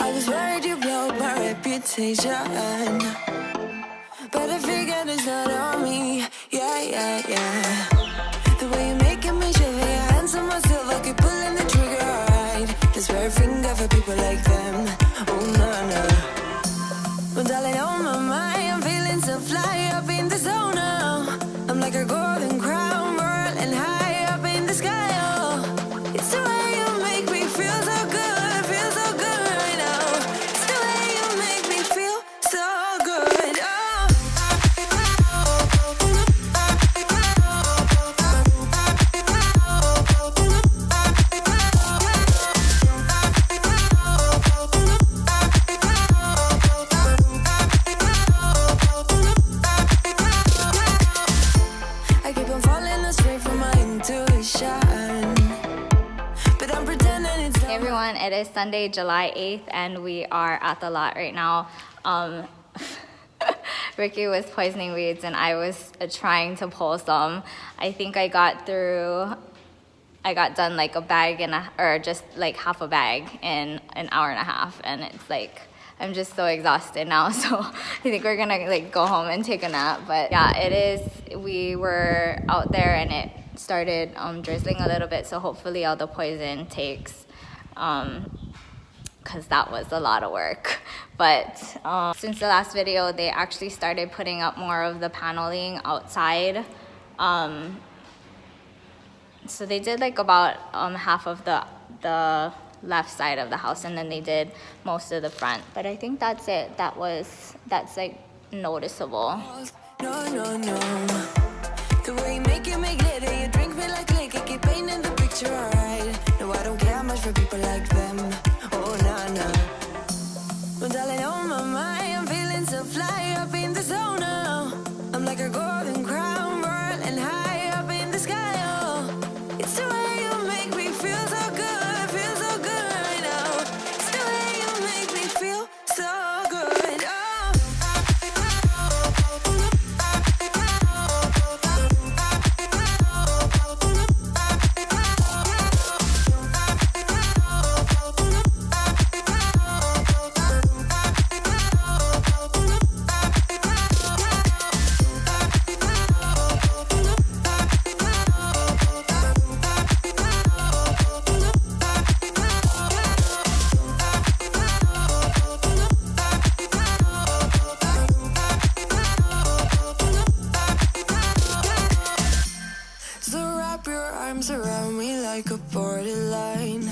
I was worried you blow my reputation, but I figured it's not on me. Yeah. The way you're making me shiver, your hands on myself, I keep pulling the trigger, alright. Just wear a finger for people like them. Oh, no. Well, darling, on my mind, I'm feeling so fly up in the zone now. I'm like a golden crown, whirling high up in the sky, oh. It's the way you make me feel so good, right now. It's the way you make me feel so good, oh. I keep on falling astray from my intuition, but I'm pretending it's not. Hey everyone, it is Sunday, July 8th, and we are at the lot right now. Ricky was poisoning weeds and I was trying to pull some. I think I got done like a bag or just like half a bag in an hour and a half, and it's like I'm just so exhausted now, so I think we're gonna like go home and take a nap. But yeah, it is, we were out there and it started drizzling a little bit, so hopefully all the poison takes, because that was a lot of work. But since the last video, they actually started putting up more of the paneling outside. So they did like about half of the left side of the house, and then they did most of the front. But I think that's it. That's like noticeable. No. The way you make it make glitter, you drink me like liquor, keep painting the picture, alright. No, I don't care much for people like them. Oh, no. Well, darling, on my mind, I'm feeling so fly up in the zone now. I'm like a golden crown, whirling high up in the sky, oh. It's the way you make me feel so good, right now. It's the way you make me feel so good, oh. So wrap your arms around me like a borderline.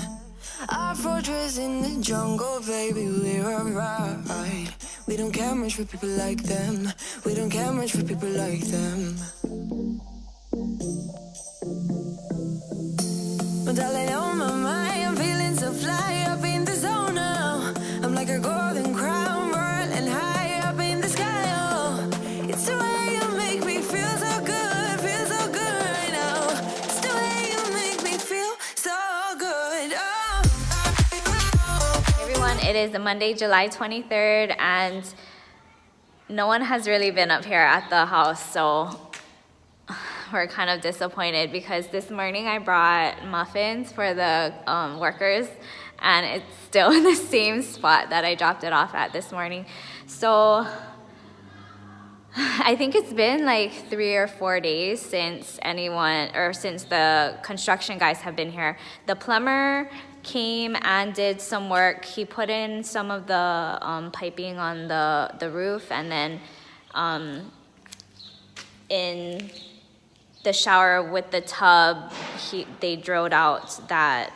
Our fortress in the jungle, baby, we're alright. We don't care much for people like them. We don't care much for people like them. But darling, on my mind, I'm feeling so fly up in the zone now. I'm like a golden crown, whirling high up in the sky, oh. It's the way you make me feel so good, right now. It's the way you make me feel so good, oh. Everyone, it is Monday, July 23rd, and no one has really been up here at the house, so we're kind of disappointed because this morning I brought muffins for the workers, and it's still in the same spot that I dropped it off at this morning. So I think it's been like 3 or 4 days since since the construction guys have been here. The plumber came and did some work. He put in some of the piping on the roof, and then in the shower with the tub, they drilled out that,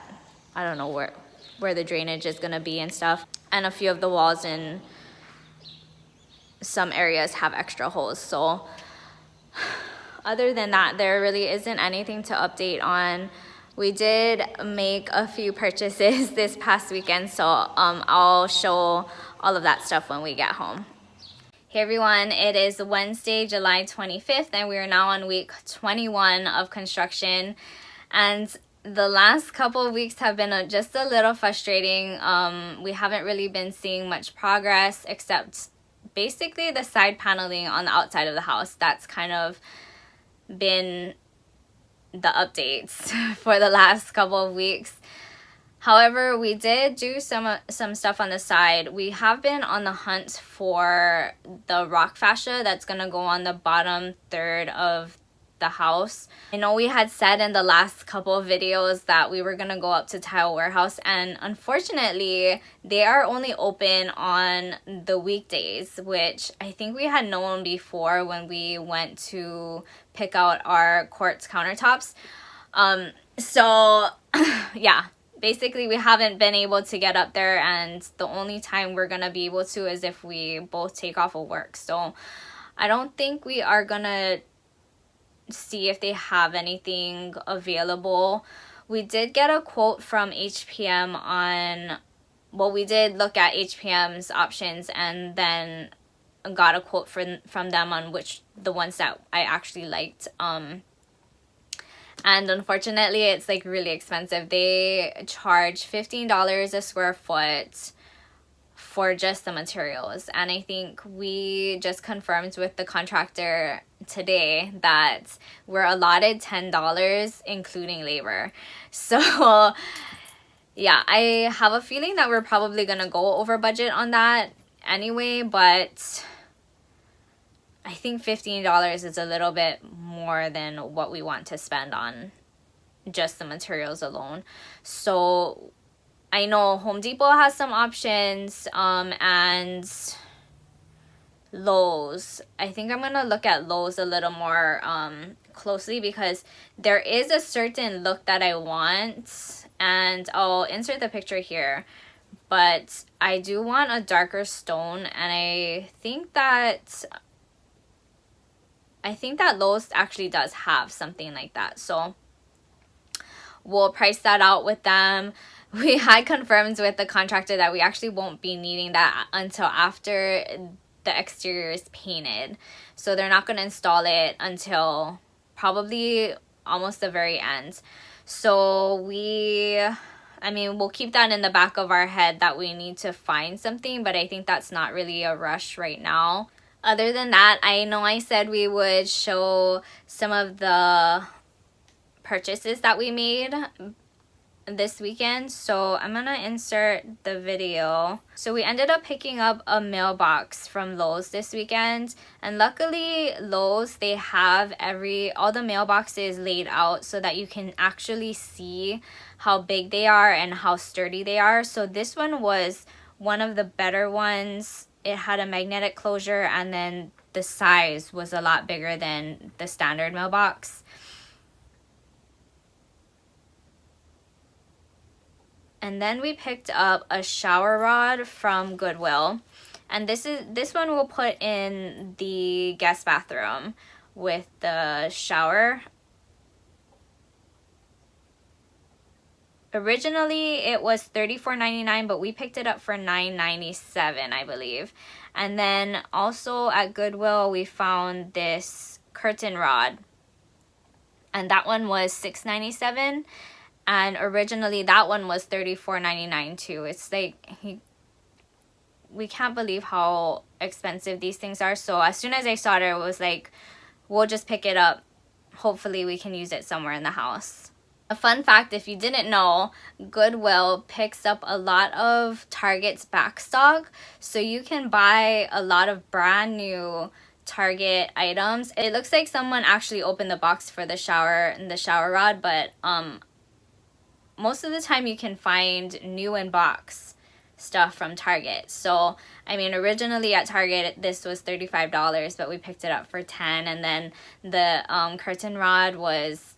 I don't know where the drainage is gonna be and stuff. And a few of the walls in some areas have extra holes. So other than that, there really isn't anything to update on. We did make a few purchases this past weekend, so I'll show all of that stuff when we get home. Hey everyone, it is Wednesday, July 25th, and we are now on week 21 of construction. And the last couple of weeks have been just a little frustrating. We haven't really been seeing much progress, except basically the side paneling on the outside of the house. That's kind of been the updates for the last couple of weeks. However, we did do some stuff on the side. We have been on the hunt for the rock fascia that's gonna go on the bottom third of the house. I know we had said in the last couple of videos that we were gonna go up to Tile Warehouse, and unfortunately they are only open on the weekdays, which I think we had known before when we went to pick out our quartz countertops. So yeah, basically we haven't been able to get up there, and the only time we're gonna be able to is if we both take off of work. So I don't think we are gonna see if they have anything available. We did get a quote from HPM on, well, we did look at HPM's options and then got a quote from them on which the ones that I actually liked. And unfortunately it's like really expensive. They charge $15 a square foot for just the materials, and I think we just confirmed with the contractor today that we're allotted $10 including labor. So yeah, I have a feeling that we're probably gonna go over budget on that anyway, but I think $15 is a little bit more than what we want to spend on just the materials alone. So I know Home Depot has some options, and Lowe's. I think I'm gonna look at Lowe's a little more closely, because there is a certain look that I want, and I'll insert the picture here, but I do want a darker stone, and I think that Lowe's actually does have something like that. So we'll price that out with them. We had confirmed with the contractor that we actually won't be needing that until after the exterior is painted. So they're not going to install it until probably almost the very end. So we'll keep that in the back of our head that we need to find something, but I think that's not really a rush right now. Other than that, I know I said we would show some of the purchases that we made this weekend, so I'm gonna insert the video. So we ended up picking up a mailbox from Lowe's this weekend, and luckily Lowe's, they have all the mailboxes laid out so that you can actually see how big they are and how sturdy they are. So this one was one of the better ones. It had a magnetic closure, and then the size was a lot bigger than the standard mailbox. And then we picked up a shower rod from Goodwill, and this one we'll put in the guest bathroom with the shower. Originally it was $34.99, but we picked it up for $9.97, I believe. And then also at Goodwill we found this curtain rod, and that one was $6.97. And originally that one was $34.99 too. It's like, we can't believe how expensive these things are. So as soon as I saw it, it was like, we'll just pick it up. Hopefully we can use it somewhere in the house. A fun fact, if you didn't know, Goodwill picks up a lot of Target's back stock. So you can buy a lot of brand new Target items. It looks like someone actually opened the box for the shower and the shower rod, but most of the time you can find new in box stuff from Target. So I mean, originally at Target this was $35, but we picked it up for $10, and then the curtain rod was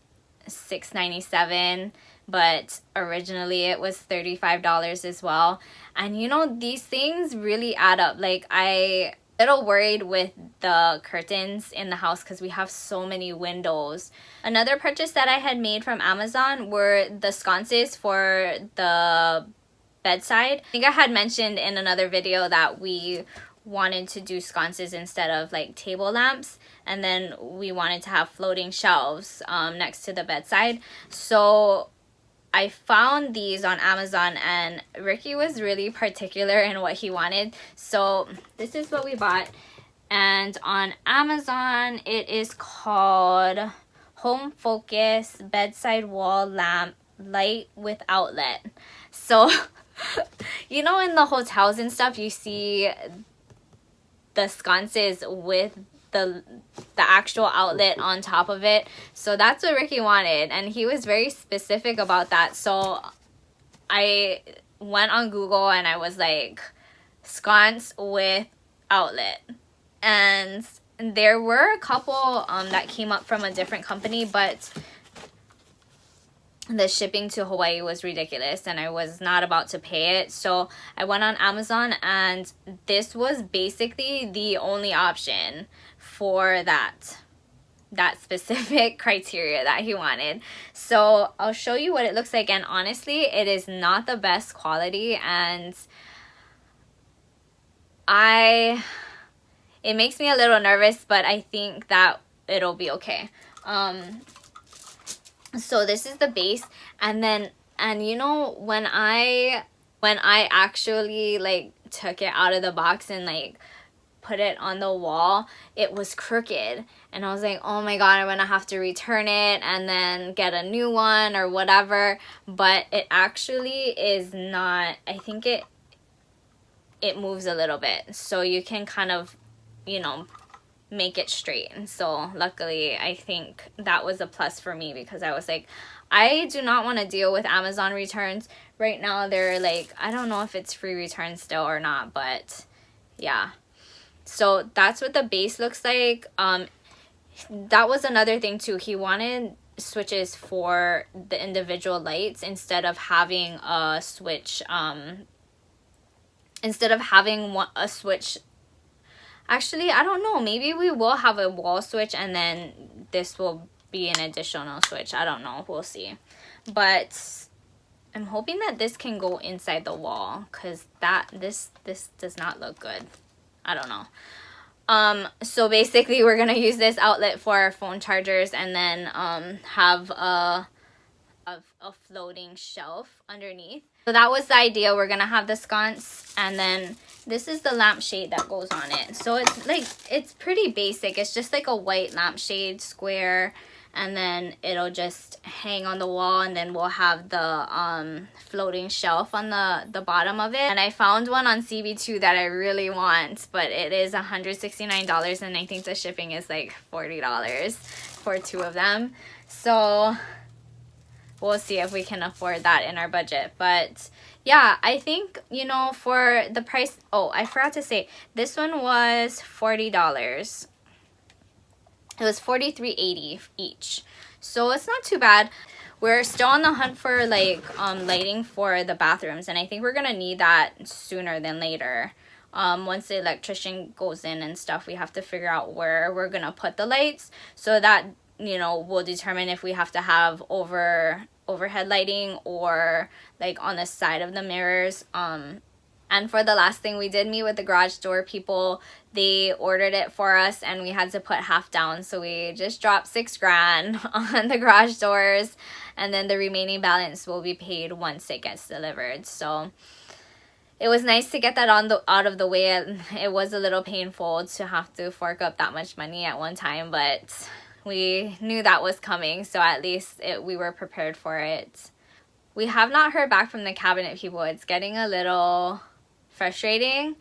$6.97, but originally it was $35 as well. And you know, these things really add up. Like, I little worried with the curtains in the house because we have so many windows. Another purchase that I had made from Amazon were the sconces for the bedside. I think I had mentioned in another video that we wanted to do sconces instead of like table lamps, and then we wanted to have floating shelves next to the bedside. So I found these on Amazon, and Ricky was really particular in what he wanted. So this is what we bought. And on Amazon, it is called Home Focus Bedside Wall Lamp Light with Outlet. So you know, in the hotels and stuff, you see the sconces with the actual outlet on top of it. So that's what Ricky wanted, and he was very specific about that. So I went on Google and I was like, sconce with outlet, and there were a couple that came up from a different company, but the shipping to Hawaii was ridiculous and I was not about to pay it. So I went on Amazon, and this was basically the only option for that specific criteria that he wanted. So I'll show you what it looks like, and honestly, it is not the best quality, and it makes me a little nervous, but I think that it'll be okay. So this is the base, and you know, when I actually like took it out of the box and like put it on the wall, it was crooked, and I was like, oh my god, I'm gonna have to return it and then get a new one or whatever. But it actually is not. I think it moves a little bit, so you can kind of, you know, make it straight. And so luckily, I think that was a plus for me, because I was like, I do not want to deal with Amazon returns right now. They're like, I don't know if it's free return still or not, but yeah. So that's what the base looks like. That was another thing too. He wanted switches for the individual lights instead of having a switch. Instead of having a switch. Actually, I don't know. Maybe we will have a wall switch, and then this will be an additional switch. I don't know. We'll see. But I'm hoping that this can go inside the wall, because this does not look good. I don't know. So basically, we're going to use this outlet for our phone chargers, and then have a floating shelf underneath. So that was the idea. We're gonna have the sconce, and then this is the lampshade that goes on it. So it's pretty basic. It's just like a white lampshade square, and then it'll just hang on the wall, and then we'll have the floating shelf on the bottom of it. And I found one on CB2 that I really want, but it is $169, and I think the shipping is like $40 for 2 of them. So we'll see if we can afford that in our budget. But yeah, I think, you know, for the price, oh, I forgot to say, this one was $40. It was $43.80 each. So it's not too bad. We're still on the hunt for like lighting for the bathrooms, and I think we're gonna need that sooner than later. Once the electrician goes in and stuff, we have to figure out where we're gonna put the lights, so that, you know, will determine if we have to have overhead lighting or like on the side of the mirrors. And for the last thing, we did meet with the garage door people. They ordered it for us, and we had to put half down, so we just dropped $6,000 on the garage doors, and then the remaining balance will be paid once it gets delivered. So it was nice to get that out of the way. It was a little painful to have to fork up that much money at one time, but we knew that was coming, so at least we were prepared for it. We have not heard back from the cabinet people. It's getting a little frustrating,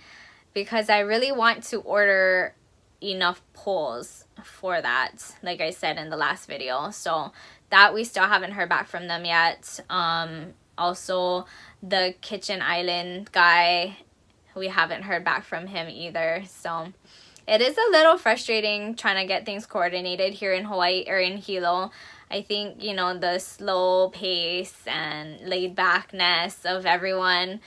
because I really want to order enough poles for that, like I said in the last video. So that we still haven't heard back from them yet. Also, the kitchen island guy, we haven't heard back from him either. So it is a little frustrating trying to get things coordinated here in Hawaii or in Hilo. I think, you know, the slow pace and laid backness of everyone,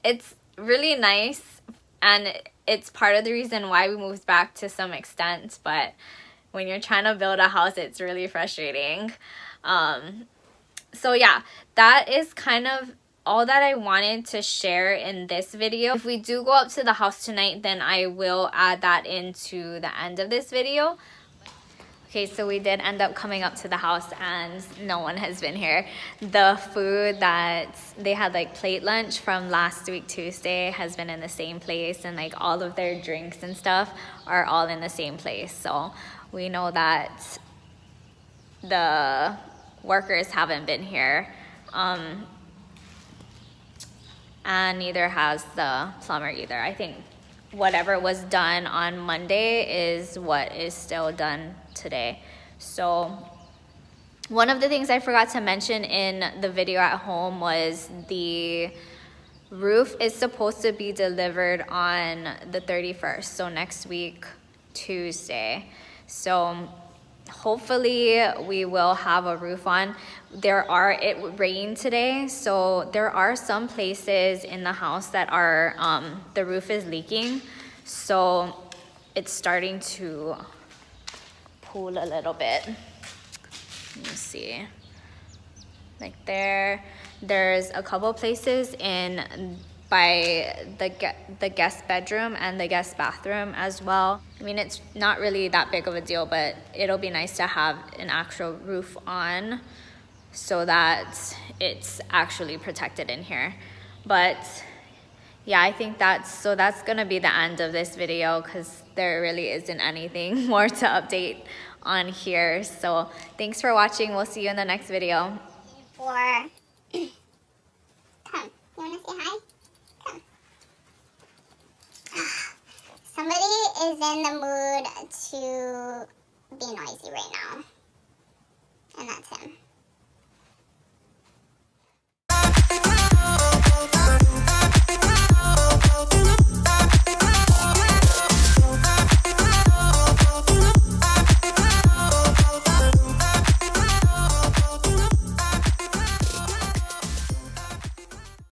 it's really nice, and it's part of the reason why we moved back to some extent. But when you're trying to build a house, it's really frustrating. So yeah, that is kind of all that I wanted to share in this video. If we do go up to the house tonight, then I will add that into the end of this video. Okay, so we did end up coming up to the house, and no one has been here. The food that they had, like plate lunch from last week Tuesday, has been in the same place, and like all of their drinks and stuff are all in the same place. So we know that the workers haven't been here. And neither has the plumber either. I think whatever was done on Monday is what is still done today. So one of the things I forgot to mention in the video at home was the roof is supposed to be delivered on the 31st, so next week, Tuesday. So hopefully we will have a roof on. It rained today, so there are some places in the house that are, the roof is leaking. So it's starting to pool a little bit. Let me see. Like there's a couple places by the guest bedroom and the guest bathroom as well. I mean, it's not really that big of a deal, but it'll be nice to have an actual roof on so that it's actually protected in here. But yeah, I think that's gonna be the end of this video because there really isn't anything more to update on here. So thanks for watching. We'll see you in the next video. Come, you wanna say hi? Come. Somebody is in the mood to be noisy right now, and that's him.